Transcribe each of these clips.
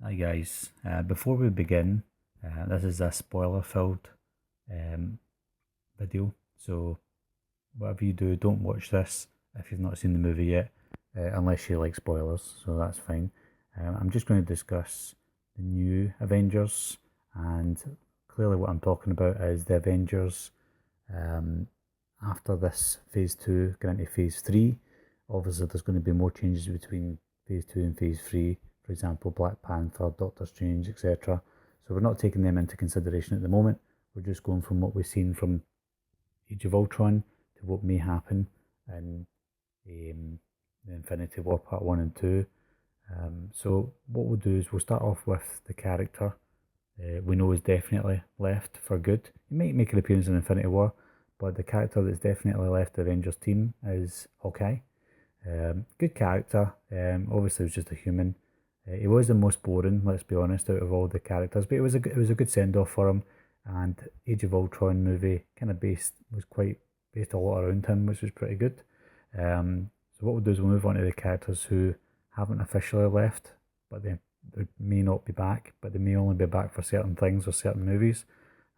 Hi guys. Before we begin, this is a spoiler-filled um, video. So whatever you do, don't watch this if you've not seen the movie yet, unless you like spoilers. So that's fine. I'm just going to discuss the new Avengers, and clearly what I'm talking about is the Avengers um, after this Phase Two, going into Phase Three. Obviously, there's going to be more changes between Phase Two and Phase Three. For example, Black Panther, Doctor Strange, etc. So we're not taking them into consideration at the moment. We're just going from what we've seen from Age of Ultron to what may happen in the Infinity War Part 1 and 2. So what we'll do is we'll start off with the character we know is definitely left for good. He might make an appearance in Infinity War, but the character that's definitely left the Avengers team is Hawkeye. Good character. Obviously, he was just a human. He was the most boring, let's be honest, out of all the characters. But it was a good send off for him. And Age of Ultron movie kind of was quite based a lot around him, which was pretty good. So what we'll do is we'll move on to the characters who haven't officially left, but they may not be back, but they may only be back for certain things or certain movies.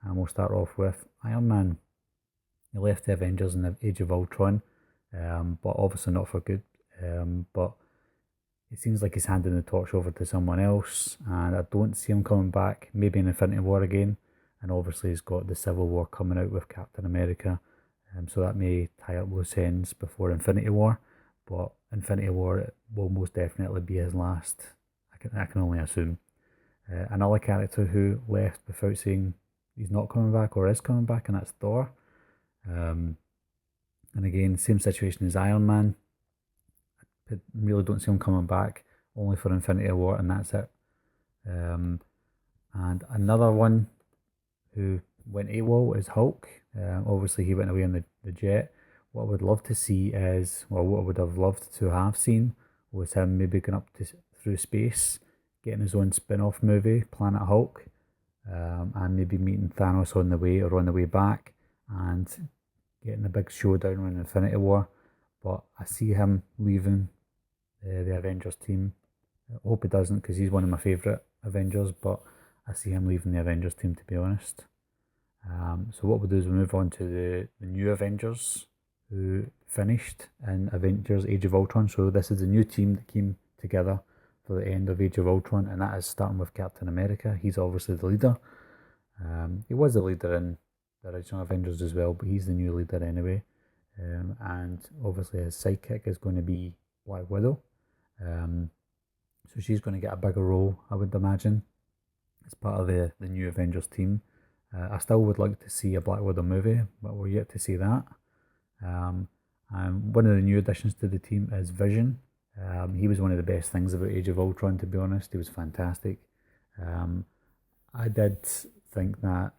And we'll start off with Iron Man. He left the Avengers in the Age of Ultron, but obviously not for good. But it seems like he's handing the torch over to someone else, and I don't see him coming back. Maybe in Infinity War again, and obviously he's got the Civil War coming out with Captain America, so that may tie up loose ends before Infinity War. But Infinity War will most definitely be his last. I can only assume. Another character who left without saying he's not coming back or is coming back, and that's Thor. Um, and again, same situation as Iron Man. I really don't see him coming back, only for Infinity War, and that's it. Um, and another one who went AWOL is Hulk. Obviously, he went away on the jet. What I would love to see is, well, what I would have loved to have seen was him maybe going up to through space, getting his own spin-off movie, Planet Hulk, and maybe meeting Thanos on the way or on the way back, and getting a big showdown in Infinity War. But I see him leaving the Avengers team. I hope he doesn't, because he's one of my favourite Avengers, but I see him leaving the Avengers team, to be honest. So what we'll do is we'll move on to the new Avengers who finished in Avengers Age of Ultron. So this is the new team that came together for the end of Age of Ultron, and that is starting with Captain America. He's obviously the leader. He was the leader in the original Avengers as well, but he's the new leader anyway. And obviously his sidekick is going to be Black Widow. So she's going to get a bigger role, I would imagine, as part of the new Avengers team. I still would like to see a Black Widow movie, but we're yet to see that. And one of the new additions to the team is Vision. He was one of the best things about Age of Ultron, to be honest. He was fantastic. I did think that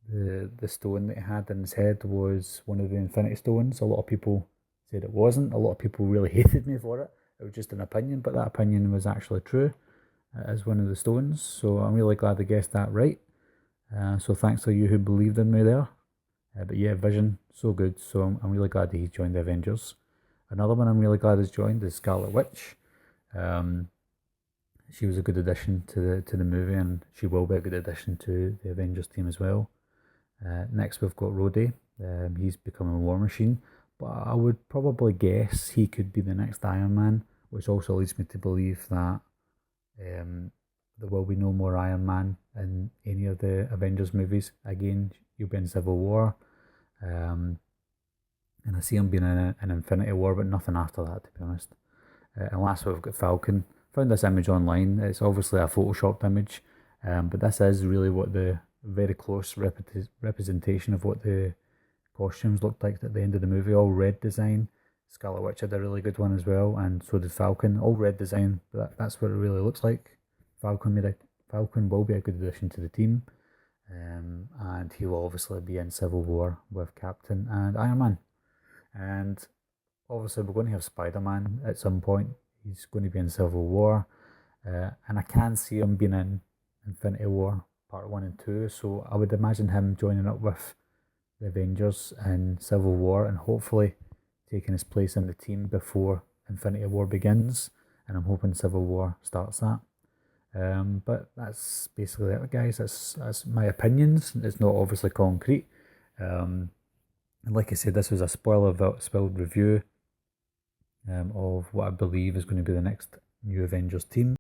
the stone that he had in his head was one of the Infinity Stones. A lot of people said it wasn't. A lot of people really hated me for it. It was just an opinion, but that opinion was actually true. It is one of the stones, so I'm really glad I guessed that right. So thanks to you who believed in me there. But yeah, Vision, so good. So I'm really glad that he joined the Avengers. Another one I'm really glad has joined is Scarlet Witch. Um, she was a good addition to the movie, and she will be a good addition to the Avengers team as well. Next, we've got Rhodey. He's becoming a war machine, but I would probably guess he could be the next Iron Man, which also leads me to believe that there will be no more Iron Man in any of the Avengers movies. Again, he'll be in Civil War, and I see him being in an Infinity War, but nothing after that, to be honest. And last, we've got Falcon. Found this image online. It's obviously a photoshopped image, but this is really what the very close representation of what the costumes looked like at the end of the movie. All red design. Scarlet Witch had a really good one as well, and so did Falcon. All red design, but that's what it really looks like. Falcon will be a good addition to the team, and he will obviously be in Civil War with Captain and Iron Man. And obviously, we're going to have Spider-Man at some point. He's going to be in Civil War, and I can see him being in Infinity War Part 1 and 2, so I would imagine him joining up with the Avengers in Civil War, and hopefully taking his place in the team before Infinity War begins, and I'm hoping Civil War starts that. But that's basically it, guys. That's my opinions. It's not obviously concrete. And like I said, this was a spoiled review of what I believe is going to be the next new Avengers team.